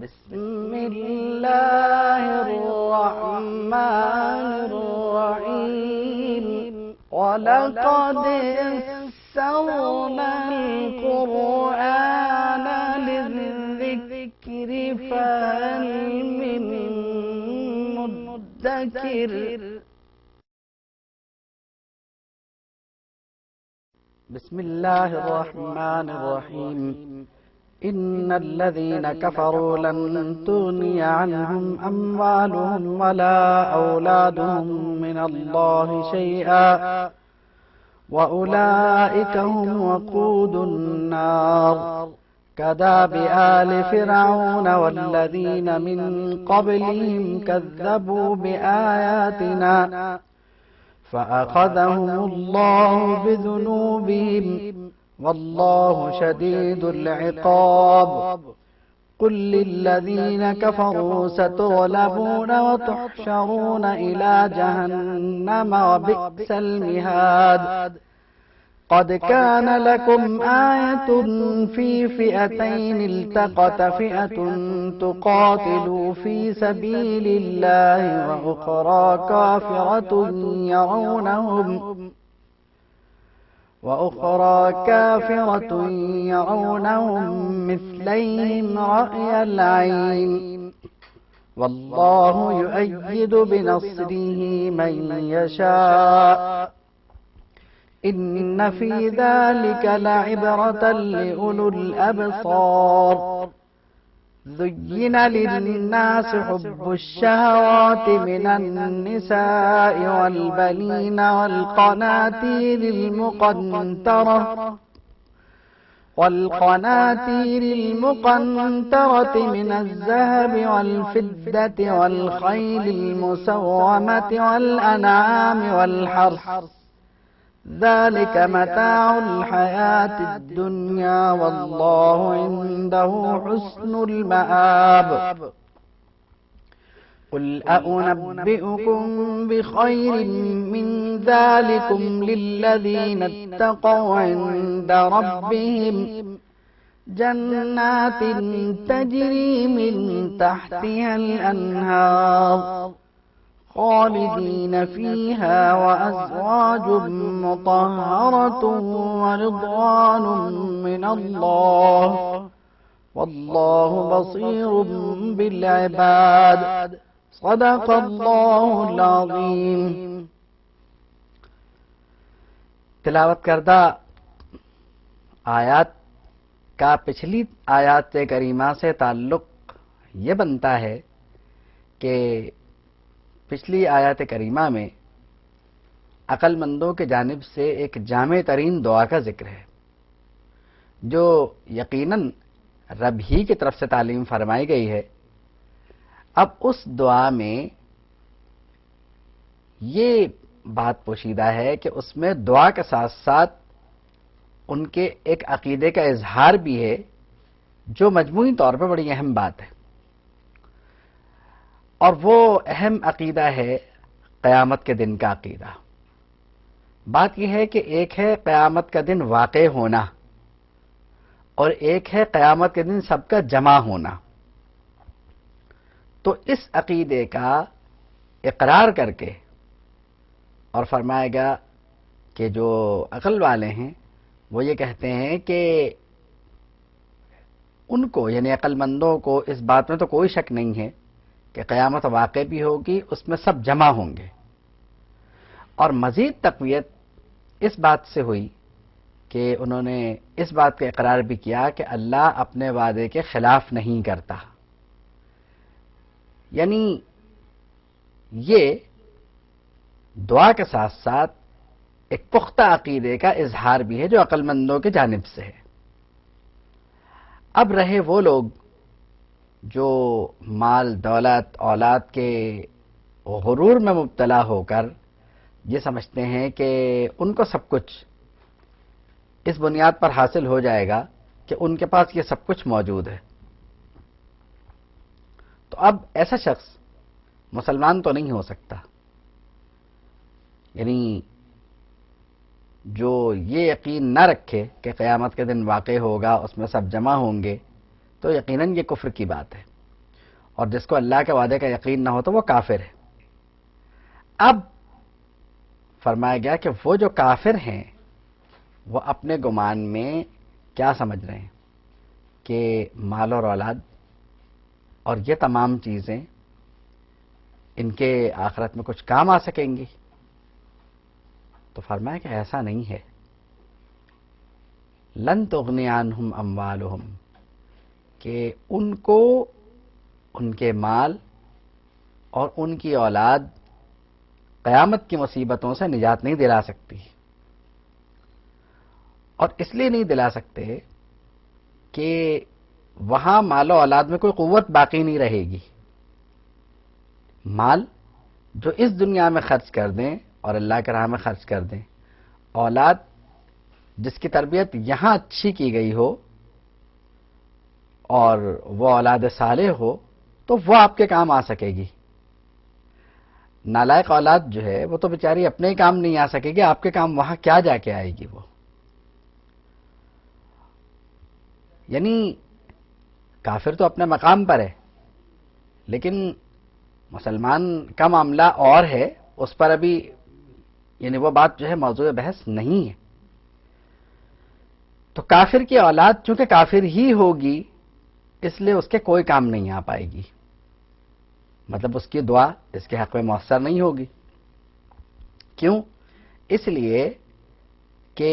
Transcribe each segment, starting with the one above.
بسم الله الرحمن الرحيم ولقد يسرنا القرآن للذكر فهل من مدكر. بسم الله الرحمن الرحيم إن الذين كفروا لن تغني عنهم أموالهم ولا أولادهم من الله شيئا وأولئك هم وقود النار كداب آل فرعون والذين من قبلهم كذبوا بآياتنا فأخذهم الله بذنوبهم والله شديد العقاب. قل للذين كفروا ستغلبون وتحشرون إلى جهنم وبئس المهاد. قد كان لكم آية في فئتين التقت فئة تقاتل في سبيل الله وأخرى كافرة يرونهم مثليهم رأي العين والله يؤيد بنصره من يشاء إن في ذلك لعبرة لأولي الأبصار. زين للناس حب الشهوات من النساء والبنين والقناطير المقنطرة من الذهب والفضة والخيل المسومة والأنعام والحرث ذلك متاع الحياة الدنيا والله عنده حسن المآب. قل أنبئكم بخير من ذلكم للذين اتقوا عند ربهم جنات تجري من تحتها الأنهار خالدين فيها وأزواج مطهرة ورضوان من الله والله بصير بالعباد. صدق الله العظيم. تلاوت کردہ آیات کا پچھلی آیات کریمہ سے تعلق یہ بنتا ہے کہ پچھلی آیات کریمہ میں عقل مندوں کی جانب سے ایک جامع ترین دعا کا ذکر ہے جو یقیناً رب ہی کی طرف سے تعلیم فرمائی گئی ہے. اب اس دعا میں یہ بات پوشیدہ ہے کہ اس میں دعا کے ساتھ ساتھ ان کے ایک عقیدے کا اظہار بھی ہے جو مجموعی طور پر بڑی اہم بات ہے، اور وہ اہم عقیدہ ہے قیامت کے دن کا عقیدہ. بات یہ ہے کہ ایک ہے قیامت کا دن واقع ہونا اور ایک ہے قیامت کے دن سب کا جمع ہونا. تو اس عقیدے کا اقرار کر کے اور فرمایا گیا کہ جو عقل والے ہیں وہ یہ کہتے ہیں کہ ان کو یعنی عقل مندوں کو اس بات میں تو کوئی شک نہیں ہے کہ قیامت واقع بھی ہوگی، اس میں سب جمع ہوں گے. اور مزید تقویت اس بات سے ہوئی کہ انہوں نے اس بات کا اقرار بھی کیا کہ اللہ اپنے وعدے کے خلاف نہیں کرتا. یعنی یہ دعا کے ساتھ ساتھ ایک پختہ عقیدے کا اظہار بھی ہے جو عقل مندوں کی جانب سے ہے. اب رہے وہ لوگ جو مال دولت اولاد کے غرور میں مبتلا ہو کر یہ سمجھتے ہیں کہ ان کو سب کچھ اس بنیاد پر حاصل ہو جائے گا کہ ان کے پاس یہ سب کچھ موجود ہے. تو اب ایسا شخص مسلمان تو نہیں ہو سکتا. یعنی جو یہ یقین نہ رکھے کہ قیامت کے دن واقع ہوگا، اس میں سب جمع ہوں گے، تو یقیناً یہ کفر کی بات ہے. اور جس کو اللہ کے وعدے کا یقین نہ ہو تو وہ کافر ہے۔ اب فرمایا گیا کہ وہ جو کافر ہیں وہ اپنے گمان میں کیا سمجھ رہے ہیں کہ مال اور اولاد اور یہ تمام چیزیں ان کے آخرت میں کچھ کام آ سکیں گی؟ تو فرمایا کہ ایسا نہیں ہے۔ لن تغنی عنہم اموالہم، کہ ان کو ان کے مال اور ان کی اولاد قیامت کی مصیبتوں سے نجات نہیں دلا سکتی، اور اس لیے نہیں دلا سکتے کہ وہاں مال و اولاد میں کوئی قوت باقی نہیں رہے گی۔ مال جو اس دنیا میں خرچ کر دیں اور اللہ کے راہ میں خرچ کر دیں، اولاد جس کی تربیت یہاں اچھی کی گئی ہو اور وہ اولاد صالح ہو تو وہ آپ کے کام آ سکے گی۔ نالائق اولاد جو ہے وہ تو بیچاری اپنے ہی کام نہیں آ سکے گی، آپ کے کام وہاں کیا جا کے آئے گی وہ؟ یعنی کافر تو اپنے مقام پر ہے، لیکن مسلمان کا معاملہ اور ہے، اس پر ابھی یعنی وہ بات جو ہے موضوع بحث نہیں ہے۔ تو کافر کی اولاد چونکہ کافر ہی ہوگی اس لیے اس کے کوئی کام نہیں آ پائے گی، مطلب اس کی دعا اس کے حق میں مؤثر نہیں ہوگی۔ کیوں؟ اس لیے کہ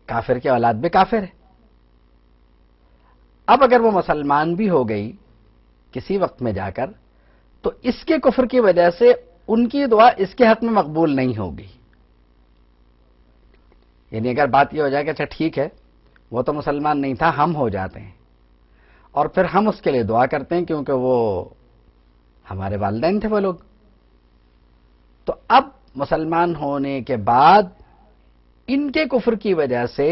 کافر کی اولاد بھی کافر ہے۔ اب اگر وہ مسلمان بھی ہو گئی کسی وقت میں جا کر تو اس کے کفر کی وجہ سے ان کی دعا اس کے حق میں مقبول نہیں ہوگی۔ یعنی اگر بات یہ ہو جائے کہ اچھا ٹھیک ہے وہ تو مسلمان نہیں تھا، ہم ہو جاتے ہیں اور پھر ہم اس کے لیے دعا کرتے ہیں کیونکہ وہ ہمارے والدین تھے وہ لوگ، تو اب مسلمان ہونے کے بعد ان کے کفر کی وجہ سے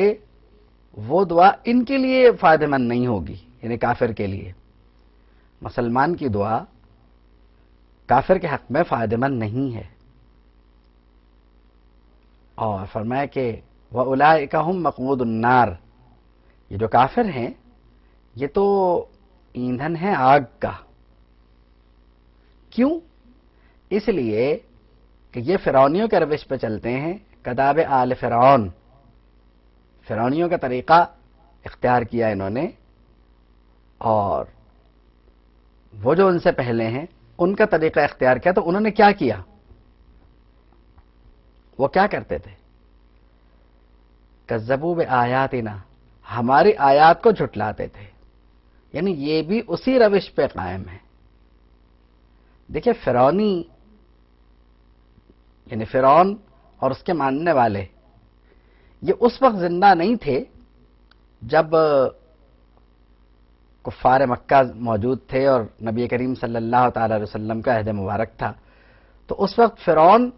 وہ دعا ان کے لیے فائدہ مند نہیں ہوگی، یعنی کافر کے لیے مسلمان کی دعا کافر کے حق میں فائدہ مند نہیں ہے۔ اور فرمایا کہ وَأُولَئِكَ هُمْ مَقْعُودُ النَّارِ، یہ جو کافر ہیں یہ تو ایندھن ہے آگ کا۔ کیوں؟ اس لیے کہ یہ فرعونیوں کے روش پہ چلتے ہیں، کداب آل فرعون، فرعونیوں کا طریقہ اختیار کیا انہوں نے، اور وہ جو ان سے پہلے ہیں ان کا طریقہ اختیار کیا۔ تو انہوں نے کیا کیا؟ وہ کیا کرتے تھے؟ کذبوا بآیاتنا، ہماری آیات کو جھٹلاتے تھے، یعنی یہ بھی اسی روش پہ قائم ہے۔ دیکھیں فرعونی یعنی فرعون اور اس کے ماننے والے یہ اس وقت زندہ نہیں تھے جب کفار مکہ موجود تھے اور نبی کریم صلی اللہ تعالی علیہ وسلم کا عہد مبارک تھا، تو اس وقت فرعون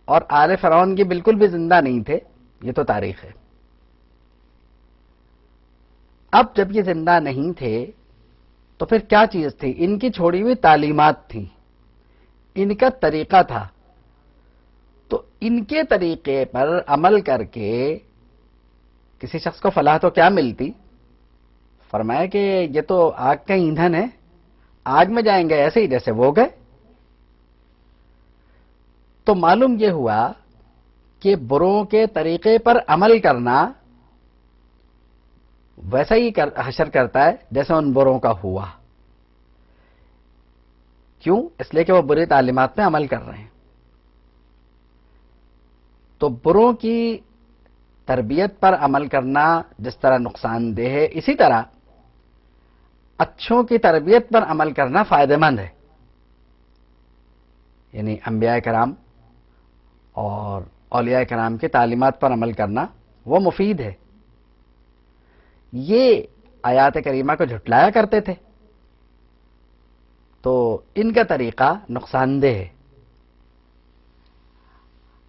اور آل فرعون کی بالکل بھی زندہ نہیں تھے، یہ تو تاریخ ہے۔ اب جب یہ زندہ نہیں تھے تو پھر کیا چیز تھی؟ ان کی چھوڑی ہوئی تعلیمات تھیں، ان کا طریقہ تھا، تو ان کے طریقے پر عمل کر کے کسی شخص کو فلاح تو کیا ملتی؟ فرمایا کہ یہ تو آگ کا ایندھن ہے، آگ میں جائیں گے ایسے ہی جیسے وہ گئے۔ تو معلوم یہ ہوا کہ بروں کے طریقے پر عمل کرنا ویسا ہی حشر کرتا ہے جیسا ان بروں کا ہوا۔ کیوں؟ اس لیے کہ وہ بری تعلیمات پہ عمل کر رہے ہیں۔ تو بروں کی تربیت پر عمل کرنا جس طرح نقصان دہ ہے، اسی طرح اچھوں کی تربیت پر عمل کرنا فائدہ مند ہے۔ یعنی انبیاء کرام اور اولیاء کرام کی تعلیمات پر عمل کرنا وہ مفید ہے۔ یہ آیات کریمہ کو جھٹلایا کرتے تھے تو ان کا طریقہ نقصان دہ ہے۔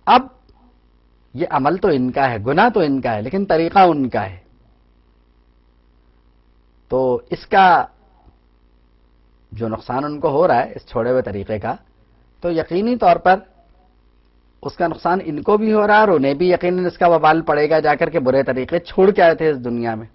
اب یہ عمل تو ان کا ہے، گناہ تو ان کا ہے، لیکن طریقہ ان کا ہے، تو اس کا جو نقصان ان کو ہو رہا ہے اس چھوڑے ہوئے طریقے کا، تو یقینی طور پر اس کا نقصان ان کو بھی ہو رہا ہے اور انہیں بھی یقیناً اس کا وبال پڑے گا جا کر کے برے طریقے چھوڑ کے آئے تھے اس دنیا میں۔